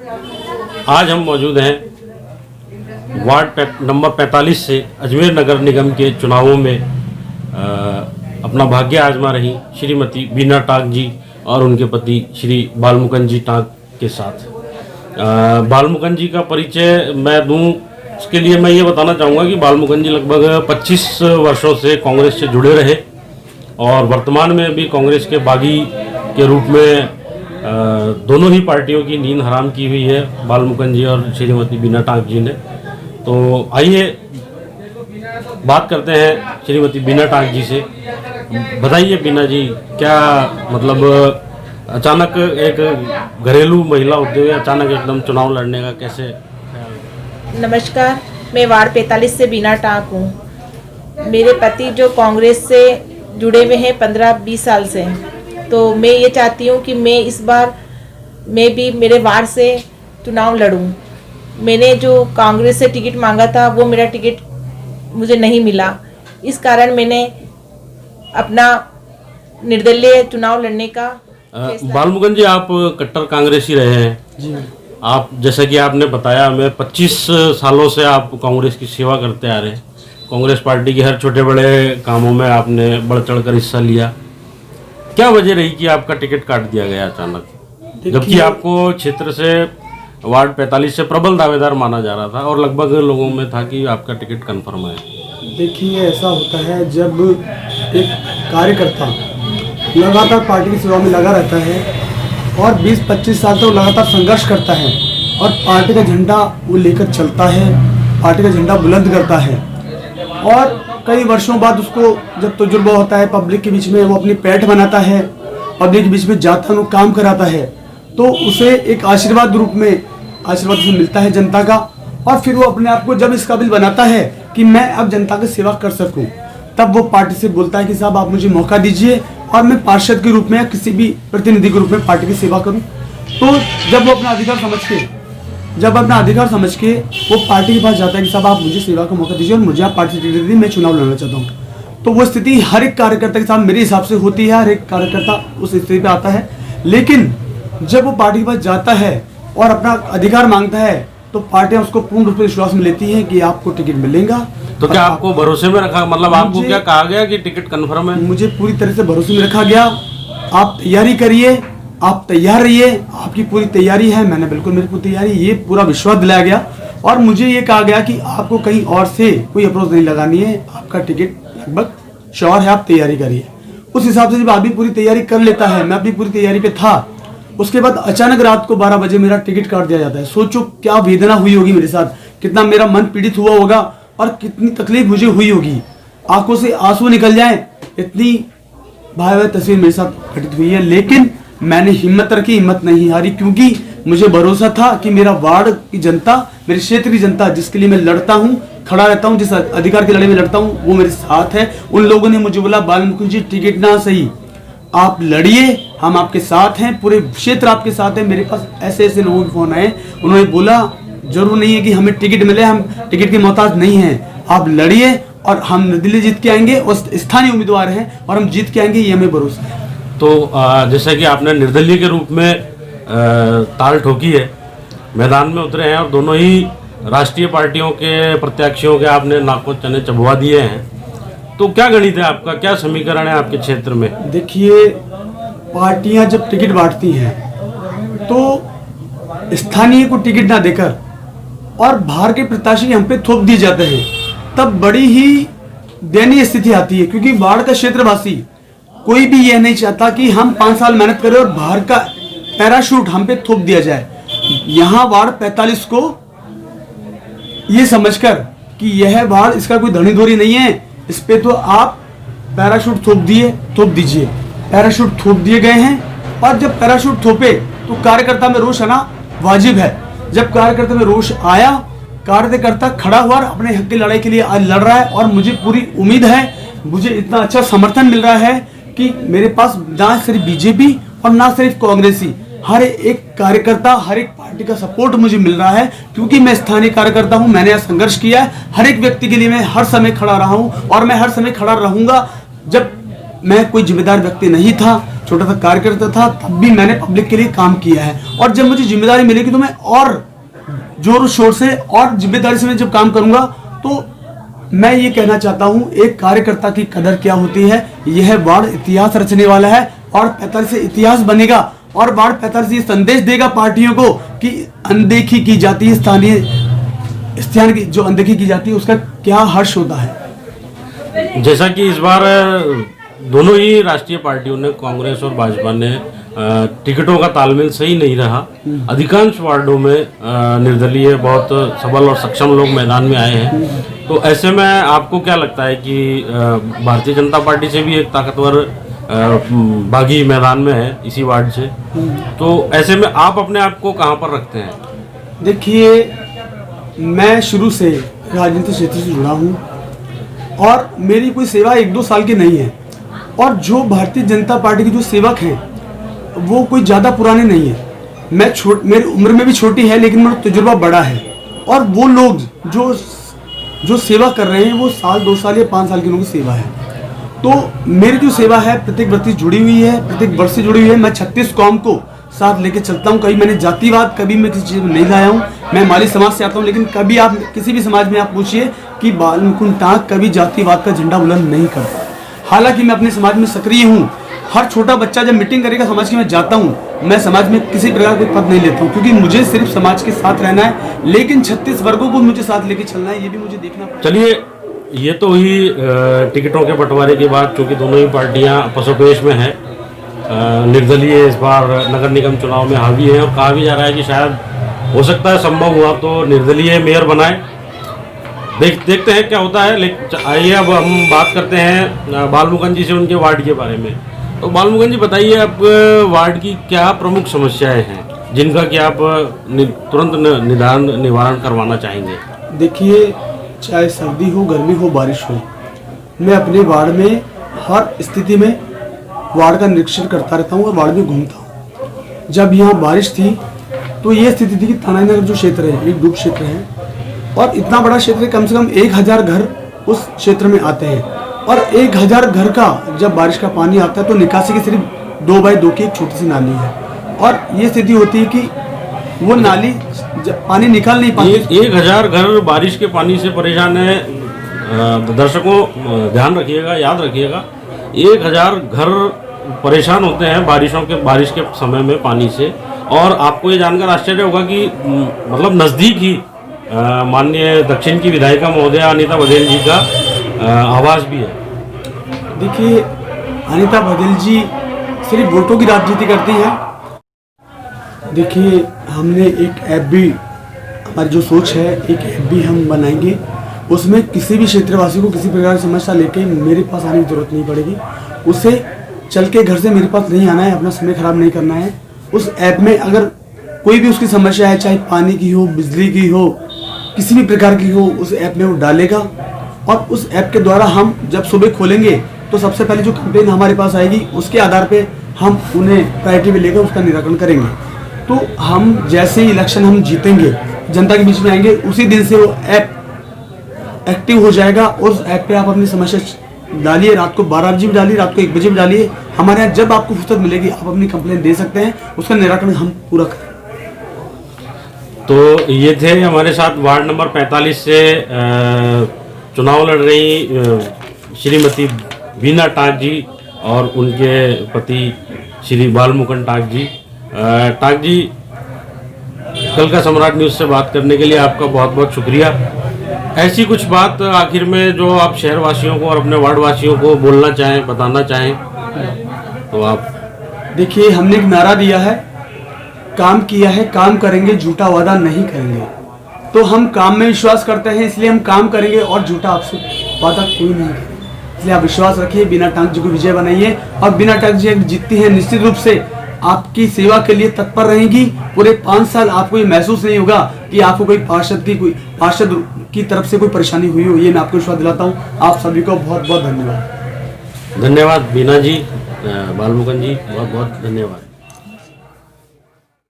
आज हम मौजूद हैं वार्ड नंबर 45 से अजमेर नगर निगम के चुनावों में अपना भाग्य आजमा रही श्रीमती बीना टाक जी और उनके पति श्री बालमुकुंद जी टाक के साथ। बालमुकुंद जी का परिचय मैं दूं, उसके लिए मैं ये बताना चाहूँगा कि बालमुकुंद जी लगभग 25 वर्षों से कांग्रेस से जुड़े रहे और वर्तमान में भी कांग्रेस के बागी के रूप में दोनों ही पार्टियों की नींद हराम की हुई है बालमुकुंद जी और श्रीमती बीना टाक जी ने। तो आइए बात करते हैं श्रीमती बीना टाक जी से। बताइए बीना जी, क्या मतलब अचानक एक घरेलू महिला होते हुए अचानक एकदम चुनाव लड़ने का कैसे? नमस्कार, मैं वार्ड 45 से बीना टाक हूँ। मेरे पति जो कांग्रेस से जुड़े हुए हैं 15-20 साल से, तो मैं ये चाहती हूँ कि मैं इस बार मैं भी मेरे वार्ड से चुनाव लड़ूं। मैंने जो कांग्रेस से टिकट मांगा था वो मेरा टिकट मुझे नहीं मिला, इस कारण मैंने अपना निर्दलीय चुनाव लड़ने का बालमुकुंद जी, आप कट्टर कांग्रेसी रहे हैं जी। आप जैसा कि आपने बताया हमें 25 सालों से आप कांग्रेस की सेवा करते आ रहे हैं। कांग्रेस पार्टी के हर छोटे बड़े कामों में आपने बढ़ चढ़ कर हिस्सा लिया। क्या वजह रही कि आपका टिकट काट दिया गया अचानक, जबकि आपको क्षेत्र से वार्ड 45 से प्रबल दावेदार माना जा रहा था और लगभग लोगों में था कि आपका टिकट कंफर्म है? देखिए, ऐसा होता है जब एक कार्यकर्ता लगातार पार्टी की सेवा में लगा रहता है और 20-25 साल तक लगातार संघर्ष करता है और पार्टी का झंडा वो लेकर चलता है, पार्टी का झंडा बुलंद करता है और कई वर्षों बाद उसको जब तजुर्बा होता है पब्लिक के बीच में, वो अपनी पैठ बनाता है, पब्लिक के बीच में जाता है, काम कराता है, तो उसे एक आशीर्वाद रूप में आशीर्वाद उसे मिलता है जनता का। और फिर वो अपने आप को जब इस काबिल बनाता है कि मैं अब जनता की सेवा कर सकूं, तब वो पार्टी से बोलता है कि साहब आप मुझे मौका दीजिए और मैं पार्षद के रूप में या किसी भी प्रतिनिधि के रूप में पार्टी की सेवा करूं। तो जब वो अपना अधिकार समझ के वो पार्टी के पास जाता है कि साहब आप मुझे सेवा का मौका दीजिए और मुझे आप पार्टी से टिकट दीजिए, मैं चुनाव लड़ना चाहता हूँ। तो वो स्थिति हर एक कार्यकर्ता के साथ मेरे हिसाब से होती है, हर एक कार्यकर्ता उस स्थिति पे आता है। लेकिन जब वो पार्टी के पास जाता है और अपना अधिकार मांगता है तो पार्टियां उसको पूर्ण रूप से विश्वास में लेती हैं कि आपको टिकट मिलेगा। तो क्या आपको भरोसे में रखा, मतलब आपको क्या कहा गया कि टिकट कंफर्म है? मुझे पूरी तरह से भरोसे में रखा गया, आप तैयारी करिए, आप तैयार रहिए, आपकी पूरी तैयारी है। मैंने बिल्कुल मेरी पूरी तैयारी, ये पूरा विश्वास दिलाया गया और मुझे ये कहा गया कि आपको कहीं और से कोई अप्रोच नहीं लगानी है, आपका टिकट लगभग श्योर है, आप तैयारी करिए। उस हिसाब से जब आदमी पूरी तैयारी कर लेता है, मैं अपनी पूरी तैयारी पे था, उसके बाद अचानक रात को 12 बजे मेरा टिकट काट दिया जाता है। सोचो क्या वेदना हुई होगी मेरे साथ, कितना मेरा मन पीड़ित हुआ होगा और कितनी तकलीफ मुझे हुई होगी, आंखों से आंसू निकल जाए, इतनी भयावह तस्वीर मेरे साथ घटित हुई है। लेकिन मैंने हिम्मत रखी, हिम्मत नहीं हारी, क्योंकि मुझे भरोसा था कि मेरा वार्ड की जनता, मेरे क्षेत्र की जनता जिसके लिए मैं लड़ता हूँ, खड़ा रहता हूँ, जिस अधिकार की लड़ाई में लड़ता हूँ, वो मेरे साथ है। उन लोगों ने मुझे बोला बालमुकुंद जी टिकट ना सही, आप लड़िए, हम आपके साथ हैं, पूरे क्षेत्र आपके साथ है। मेरे पास ऐसे ऐसे लोगों के फोन आए, उन्होंने बोला जरूर नहीं है कि हमें टिकट मिले, हम टिकट के मोहताज नहीं हैं, आप लड़िए और हम दिल्ली जीत के आएंगे और स्थानीय उम्मीदवार हैं और हम जीत के आएंगे, ये हमें भरोसा है। तो जैसा कि आपने निर्दलीय के रूप में ताल ठोकी है, मैदान में उतरे हैं और दोनों ही राष्ट्रीय पार्टियों के प्रत्याशियों के आपने नाकों चने चबवा दिए हैं, तो क्या गणित है आपका, क्या समीकरण है आपके क्षेत्र में? देखिए, पार्टियां जब टिकट बांटती हैं तो स्थानीय को टिकट ना देकर और बाहर के प्रत्याशी हम पे थोप दिए जाते हैं, तब बड़ी ही दयनीय स्थिति आती है। क्योंकि बाढ़ का क्षेत्रवासी कोई भी यह नहीं चाहता कि हम 5 साल मेहनत करें और बाहर का पैराशूट हम पे थोप दिया जाए। यहाँ वार्ड 45 को ये समझकर कि यह वार्ड इसका कोई धनी धोरी नहीं है, इस पे तो आप पैराशूट थोप दीजिए। पैराशूट थोप दिए गए हैं और जब पैराशूट थोपे तो कार्यकर्ता में रोष आना वाजिब है। जब कार्यकर्ता में रोष आया, कार्यकर्ता खड़ा हुआ अपने हक की लड़ाई के लिए आज लड़ रहा है और मुझे पूरी उम्मीद है, मुझे इतना अच्छा समर्थन मिल रहा है कि मेरे पास ना सिर्फ बीजेपी और ना सिर्फ कांग्रेसी, हर एक कार्यकर्ता, हर एक पार्टी का सपोर्ट मुझे मिल रहा है। क्योंकि मैं स्थानीय कार्यकर्ता हूं, मैंने यह संघर्ष किया है, हर एक व्यक्ति के लिए मैं हर समय खड़ा रहा हूं और मैं हर समय खड़ा रहूंगा। जब मैं कोई जिम्मेदार व्यक्ति नहीं था छोटा सा कार्यकर्ता था, तब भी मैंने पब्लिक के लिए काम किया है। और जब मुझे जिम्मेदारी मिलेगी तो मैं और जोर शोर से और जिम्मेदारी से मैं जब काम करूंगा, तो मैं ये कहना चाहता हूं, एक कार्यकर्ता की कदर क्या होती है। यह वार्ड इतिहास रचने वाला है और 45 से इतिहास बनेगा और वार्ड 45 ये संदेश देगा पार्टियों को कि अनदेखी की जाती है, स्थान की जो अनदेखी की जाती है उसका क्या हर्ष होता है। जैसा कि इस बार दोनों ही राष्ट्रीय पार्टियों ने, कांग्रेस और भाजपा ने, टिकटों का तालमेल सही नहीं रहा। अधिकांश वार्डों में निर्दलीय बहुत सबल और सक्षम लोग मैदान में आए हैं। तो ऐसे में आपको क्या लगता है कि भारतीय जनता पार्टी से भी एक ताकतवर बागी मैदान में है इसी वार्ड से, तो ऐसे में आप अपने आप को कहां पर रखते हैं? देखिए, मैं शुरू से राजनीतिक क्षेत्र से जुड़ा हूं और मेरी कोई सेवा 1-2 साल की नहीं है। और जो भारतीय जनता पार्टी के जो सेवक हैं वो कोई ज़्यादा पुराने नहीं है। मेरी उम्र में भी छोटी है लेकिन मेरा तजुर्बा बड़ा है। और वो लोग जो सेवा कर रहे हैं वो 1-2 साल या 5 साल के लोगों की सेवा है। तो मेरी जो सेवा है प्रत्येक व्यक्ति जुड़ी हुई है, प्रत्येक वर्ष से जुड़ी हुई है। मैं 36 कौम को साथ लेके चलता हूँ। कभी मैंने जातिवाद कभी मैं किसी चीज़ में नहीं लाया हूँ। मैं माली समाज से आता हूँ, लेकिन कभी आप किसी भी समाज में आप पूछिए कि बाल मुकुंद टाक कभी जातिवाद का झंडा बुलंद नहीं करता। हालांकि मैं अपने समाज में सक्रिय हूँ। हर छोटा बच्चा जब मीटिंग करेगा समाज की, मैं जाता हूँ। मैं समाज में किसी प्रकार कोई पद नहीं लेता हूँ, क्योंकि मुझे सिर्फ समाज के साथ रहना है, लेकिन 36 वर्गों को मुझे साथ लेके चलना है, ये भी मुझे देखना पड़ेगा। चलिए, ये तो हुई टिकटों के बंटवारे की बात, क्योंकि दोनों ही पार्टियां पसोपेश में हैं। निर्दलीय इस बार नगर निगम चुनाव में हावी है और कहा भी जा रहा है कि शायद हो सकता है संभव हुआ तो निर्दलीय मेयर बनाए। देखते हैं क्या होता है। लेकिन आइए अब हम बात करते हैं बालमुकुंद जी से, उनके वार्ड के बारे में। तो बालमुकुंद जी बताइए, आप वार्ड की क्या प्रमुख समस्याएं हैं जिनका कि आप तुरंत निवारण करवाना चाहेंगे? देखिए, चाहे सर्दी हो, गर्मी हो, बारिश हो, मैं अपने वार्ड में हर स्थिति में वार्ड का निरीक्षण करता रहता हूँ और वार्ड में घूमता हूँ। जब यहाँ बारिश थी तो ये स्थिति थी कि थाना नगर जो क्षेत्र है एक डूब क्षेत्र है और इतना बड़ा क्षेत्र है, कम से कम 1000 घर उस क्षेत्र में आते हैं। और 1000 घर का जब बारिश का पानी आता है तो निकासी की सिर्फ 2x2 की एक छोटी सी नाली है। और ये स्थिति होती है कि वो नाली जब पानी निकाल नहीं पाती। 1000 घर बारिश के पानी से परेशान है। दर्शकों, ध्यान रखिएगा, याद रखिएगा, 1000 घर परेशान होते हैं बारिश के समय में पानी से। और आपको ये जानकर आश्चर्य होगा कि मतलब नज़दीक ही माननीय दक्षिण की विधायिका महोदया अनीता बघेल जी का आवास भी है। देखिए, अनीता बघेल जी सिर्फ वोटों की राजनीति करती हैं। देखिए, हमने एक ऐप भी, हमारी जो सोच है, एक ऐप भी हम बनाएंगे। उसमें किसी भी क्षेत्रवासी को किसी प्रकार की समस्या लेके मेरे पास आने की जरूरत नहीं पड़ेगी। उसे चल के घर से मेरे पास नहीं आना है, अपना समय खराब नहीं करना है। उस ऐप में अगर कोई भी उसकी समस्या है, चाहे पानी की हो, बिजली की हो, किसी भी प्रकार की हो, उस ऐप में वो डालेगा। और उस ऐप के द्वारा हम जब सुबह खोलेंगे तो सबसे पहले जो कंप्लेन हमारे पास आएगी उसके आधार पे हम उन्हें प्रायोरिटी में लेकर उसका निराकरण करेंगे। तो हम जैसे ही इलेक्शन हम जीतेंगे, जनता के बीच में आएंगे, उसी दिन से वो ऐप एक्टिव हो जाएगा। और उस ऐप पे आप अपनी समस्या डालिए, रात को 12 बजे भी डालिए, रात को 1 बजे भी डालिए। हमारे यहाँ जब आपको फुर्सत मिलेगी आप अपनी कंप्लेंट दे सकते हैं, उसका निराकरण हम पूरा करें। तो ये थे हमारे साथ वार्ड नंबर 45 से चुनाव लड़ रही श्रीमती बीना टाक जी और उनके पति श्री बालमुकुंद टाक जी। टाक जी, कल का सम्राट न्यूज़ से बात करने के लिए आपका बहुत बहुत शुक्रिया। ऐसी कुछ बात आखिर में जो आप शहरवासियों को और अपने वार्ड वासियों को बोलना चाहें, बताना चाहें तो आप। देखिए, हमने एक नारा दिया है, काम किया है, काम करेंगे, झूठा वादा नहीं करेंगे। तो हम काम में विश्वास करते हैं, इसलिए हम काम करेंगे और झूठा आपसे वादा कोई नहीं करेंगे। इसलिए आप विश्वास रखिए, बीना टाक जी को विजय बनाइए। और बीना टाक जी जीतती हैं, निश्चित रूप से आपकी सेवा के लिए तत्पर रहेंगी। पूरे 5 साल आपको ये महसूस नहीं होगा कि आपको कोई पार्षद की तरफ से कोई परेशानी हुई हो। ये मैं आपको विश्वास दिलाता हूँ। आप सभी को बहुत बहुत धन्यवाद। धन्यवाद बीना जी, बालमुकुंद जी, बहुत बहुत धन्यवाद।